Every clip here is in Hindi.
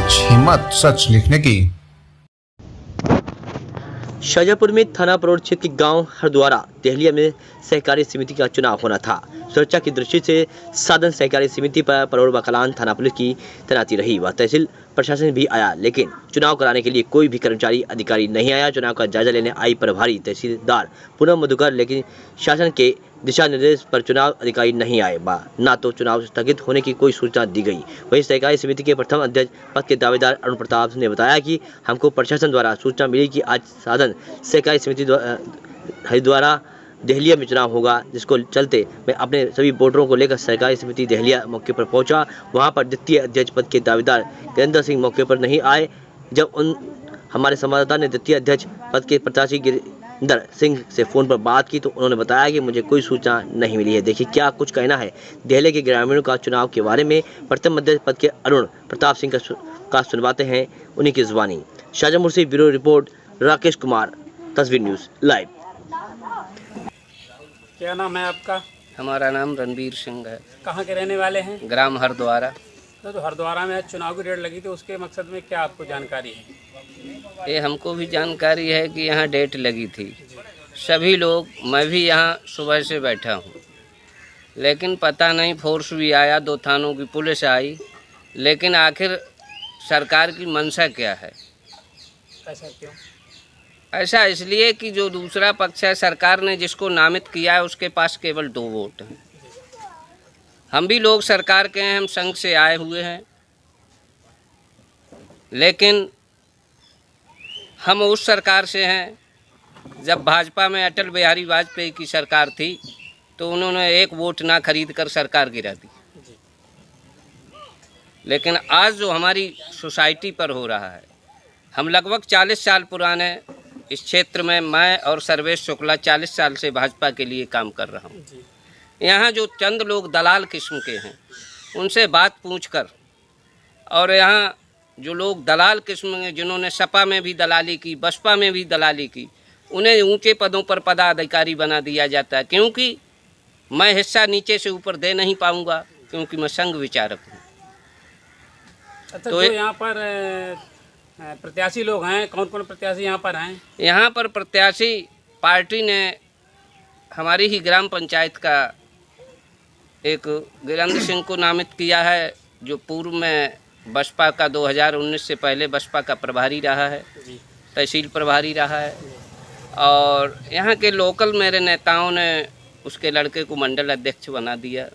सच हिम्मत सच लिखने की। शाजापुर में थाना परोर क्षेत्र के गांव हरद्वारा देहलिया में सहकारी समिति का चुनाव होना था। सुरक्षा की दृष्टि से साधन सहकारी समिति पर परोर बकलान थाना पुलिस की तैनाती रही। वह तहसील प्रशासन भी आया, लेकिन चुनाव कराने के लिए कोई भी कर्मचारी अधिकारी नहीं आया। चुनाव का जायजा लेने आई प्रभारी तहसीलदार पूनम मधुकर, लेकिन शासन के दिशा निर्देश पर चुनाव अधिकारी नहीं आए, ना तो चुनाव स्थगित होने की कोई सूचना दी गई। वहीं सहकारी समिति के प्रथम अध्यक्ष पद के दावेदार अरुण प्रताप ने बताया कि हमको प्रशासन द्वारा सूचना मिली कि आज साधन सहकारी समिति हरिद्वारा देहलिया में चुनाव होगा, जिसको चलते मैं अपने सभी वोटरों को लेकर सहकारी समिति देहलिया मौके पर पहुंचा। वहां पर द्वितीय अध्यक्ष पद के दावेदार गिरिंदर सिंह मौके पर नहीं आए। जब हमारे संवाददाता ने द्वितीय अध्यक्ष पद के प्रत्याशी गिरिंदर सिंह से फोन पर बात की तो उन्होंने बताया कि मुझे कोई सूचना नहीं मिली है। देखिए क्या कुछ कहना है देहलिया के ग्रामीणों का चुनाव के बारे में। प्रथम अध्यक्ष पद के अरुण प्रताप सिंह का सुनवाते हैं उन्हीं की जुबानी। शाजापुर से ब्यूरो रिपोर्ट राकेश कुमार, तस्वीर न्यूज लाइव। क्या नाम है आपका? हमारा नाम रणबीर सिंह है। कहाँ के रहने वाले हैं? ग्राम हरद्वारा। तो हरद्वारा में चुनाव की डेट लगी थी, उसके मकसद में क्या आपको जानकारी है? ये हमको भी जानकारी है कि यहाँ डेट लगी थी। सभी लोग, मैं भी यहाँ सुबह से बैठा हूँ, लेकिन पता नहीं फोर्स भी आया, 2 थानों की पुलिस आई, लेकिन आखिर सरकार की मंशा क्या है? ऐसा क्यों? ऐसा इसलिए कि जो दूसरा पक्ष है, सरकार ने जिसको नामित किया है उसके पास केवल 2 वोट हैं। हम भी लोग सरकार के हैं, हम संघ से आए हुए हैं, लेकिन हम उस सरकार से हैं जब भाजपा में अटल बिहारी वाजपेयी की सरकार थी तो उन्होंने 1 वोट ना खरीद कर सरकार गिरा दी। लेकिन आज जो हमारी सोसाइटी पर हो रहा है, हम लगभग 40 साल पुराने इस क्षेत्र में, मैं और सर्वेश शुक्ला 40 साल से भाजपा के लिए काम कर रहा हूँ। यहाँ जो चंद लोग दलाल किस्म के हैं उनसे बात पूछकर, और यहाँ जो लोग दलाल किस्म के जिन्होंने सपा में भी दलाली की, बसपा में भी दलाली की, उन्हें ऊंचे पदों पर पदाधिकारी बना दिया जाता है। क्योंकि मैं हिस्सा नीचे से ऊपर दे नहीं पाऊँगा, क्योंकि मैं संघ विचारक हूँ। अच्छा, तो यहाँ पर प्रत्याशी लोग हैं, कौन कौन प्रत्याशी यहाँ पर हैं? यहाँ पर प्रत्याशी पार्टी ने हमारी ही ग्राम पंचायत का एक गिरिंदर सिंह को नामित किया है, जो पूर्व में बसपा का 2019 से पहले बसपा का प्रभारी रहा है, तहसील प्रभारी रहा है। और यहाँ के लोकल मेरे नेताओं ने उसके लड़के को मंडल अध्यक्ष बना दिया।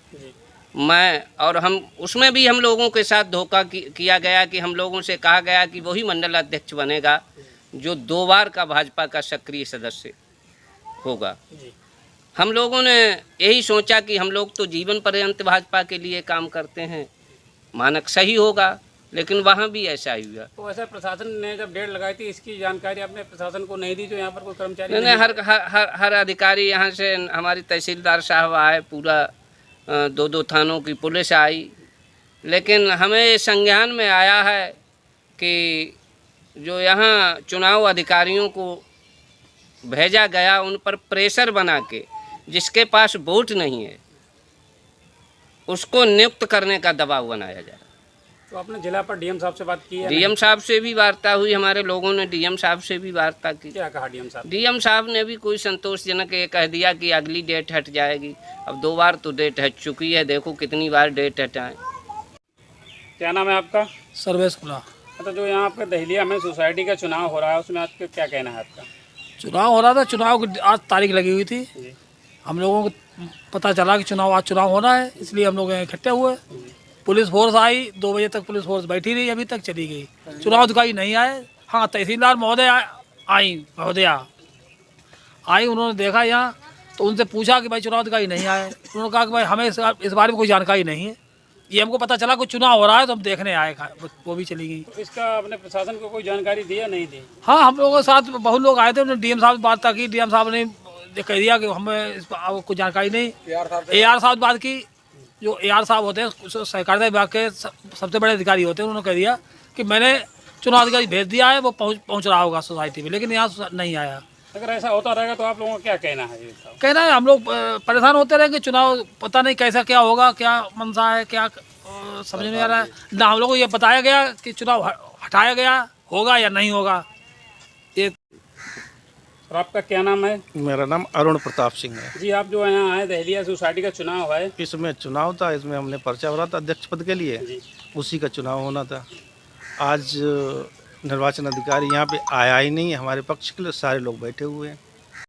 मैं और हम उसमें भी हम लोगों के साथ धोखा किया गया कि हम लोगों से कहा गया कि वही मंडल अध्यक्ष बनेगा जो 2 बार का भाजपा का सक्रिय सदस्य होगा। हम लोगों ने यही सोचा कि हम लोग तो जीवन पर्यंत भाजपा के लिए काम करते हैं, मानक सही होगा, लेकिन वहाँ भी ऐसा ही हुआ। तो ऐसा प्रशासन ने जब डेट लगाई थी, इसकी जानकारी आपने प्रशासन को नहीं दी? जो यहाँ पर कोई कर्मचारी नहीं, हर अधिकारी यहाँ से, हमारी तहसीलदार साहब आए, पूरा 2 थानों की पुलिस आई, लेकिन हमें संज्ञान में आया है कि जो यहाँ चुनाव अधिकारियों को भेजा गया, उन पर प्रेशर बना के जिसके पास वोट नहीं है उसको नियुक्त करने का दबाव बनाया जा रहा है। तो आपने जिला पर डीएम साहब से बात की है? डीएम साहब से भी वार्ता हुई, हमारे लोगों ने डीएम साहब से भी वार्ता की। क्या कहा डीएम साहब? डीएम साहब ने भी कोई संतोषजनक ये कह दिया कि अगली डेट हट जाएगी। अब 2 बार तो डेट हट चुकी है, देखो कितनी बार डेट हटाएं। क्या नाम है आपका? सर्वेश कुमार। अच्छा, जो यहाँ पर देहलिया में सोसाइटी का चुनाव हो रहा है, उसमें आपका क्या कहना है आपका? चुनाव हो रहा था, चुनाव की आज तारीख लगी हुई थी। हम लोगों को पता चला कि आज चुनाव होना है, इसलिए हम लोग इकट्ठे हुए। पुलिस फोर्स आई, 2 बजे तक पुलिस फोर्स बैठी रही, अभी तक चली गई। चुनाव अधिकारी नहीं आए। हाँ, तहसीलदार महोदय आई, उन्होंने देखा यहाँ, तो उनसे पूछा कि भाई चुनाव अधिकारी नहीं आए। उन्होंने कहा कि भाई हमें इस बारे में कोई जानकारी नहीं है, ये हमको पता चला कुछ चुनाव हो रहा है तो हम देखने आए, वो भी चली गई। तो इसका अपने प्रशासन को कोई जानकारी दी या नहीं दी? हाँ, हम लोगों के साथ बहुत लोग आए थे, उन्होंने डीएम साहब से बात की। डीएम साहब ने कह दिया कि हमें इस पर कुछ जानकारी नहीं। AR साहब बात की, जो AR साहब होते हैं सहकारिता विभाग के सबसे बड़े अधिकारी होते हैं, उन्होंने कह दिया कि मैंने चुनाव अधिकारी भेज दिया है, वो पहुंच रहा होगा सोसाइटी में, लेकिन यहाँ नहीं आया। अगर ऐसा होता रहेगा तो आप लोगों का क्या कहना है? कहना है हम लोग परेशान होते रहेंगे। चुनाव पता नहीं कैसा क्या होगा, क्या मंशा है, क्या समझ नहीं आ रहा है। ना हम लोग को ये बताया गया कि चुनाव हटाया गया होगा या नहीं होगा। ये और आपका क्या नाम है? मेरा नाम अरुण प्रताप सिंह है। जी, आप जो यहाँ आए, दहलिया सोसाइटी का चुनाव है। इसमें चुनाव था, इसमें हमने पर्चा भरा था अध्यक्ष पद के लिए, जी। उसी का चुनाव होना था। आज निर्वाचन अधिकारी यहाँ पे आया ही नहीं, हमारे पक्ष के लिए सारे लोग बैठे हुए हैं।